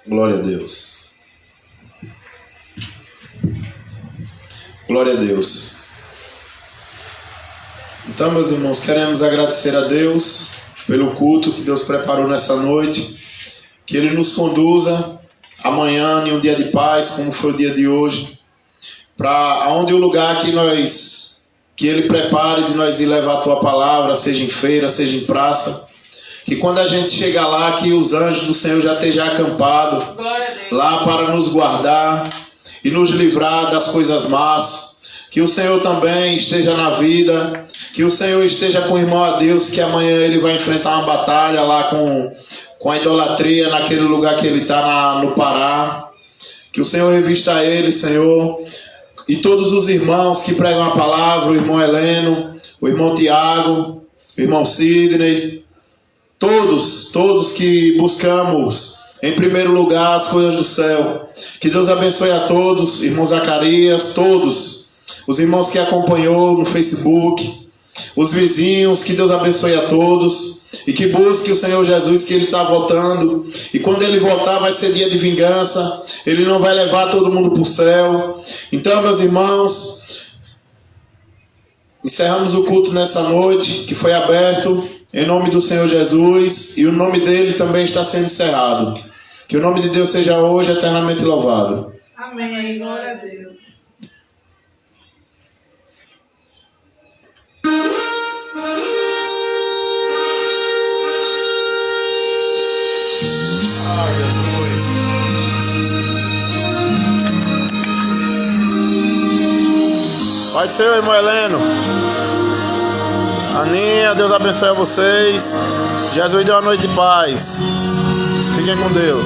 Glória a Deus. Glória a Deus. Então, meus irmãos, queremos agradecer a Deus pelo culto que Deus preparou nessa noite. Que Ele nos conduza amanhã em um dia de paz, como foi o dia de hoje, para onde o lugar que Ele prepare de nós ir levar a tua palavra, seja em feira, seja em praça. Que quando a gente chegar lá, que os anjos do Senhor já estejam acampados lá para nos guardar e nos livrar das coisas más. Que o Senhor também esteja na vida, que o Senhor esteja com o irmão Adeus, que amanhã ele vai enfrentar uma batalha lá com a idolatria naquele lugar que ele está no Pará. Que o Senhor revista ele, Senhor, e todos os irmãos que pregam a palavra, o irmão Heleno, o irmão Tiago, o irmão Sidney, todos que buscamos em primeiro lugar as coisas do céu. Que Deus abençoe a todos, irmão Zacarias, todos os irmãos que acompanhou no Facebook, os vizinhos, que Deus abençoe a todos e que busque o Senhor Jesus, que Ele está voltando, e quando Ele voltar vai ser dia de vingança, Ele não vai levar todo mundo para o céu. Então, meus irmãos, encerramos o culto nessa noite, que foi aberto em nome do Senhor Jesus, e o nome dele também está sendo encerrado. Que o nome de Deus seja hoje eternamente louvado. Amém. Glória a Deus. Vai ser, irmão Heleno. Aninha, Deus abençoe a vocês. Jesus dê uma noite de paz. Fiquem com Deus.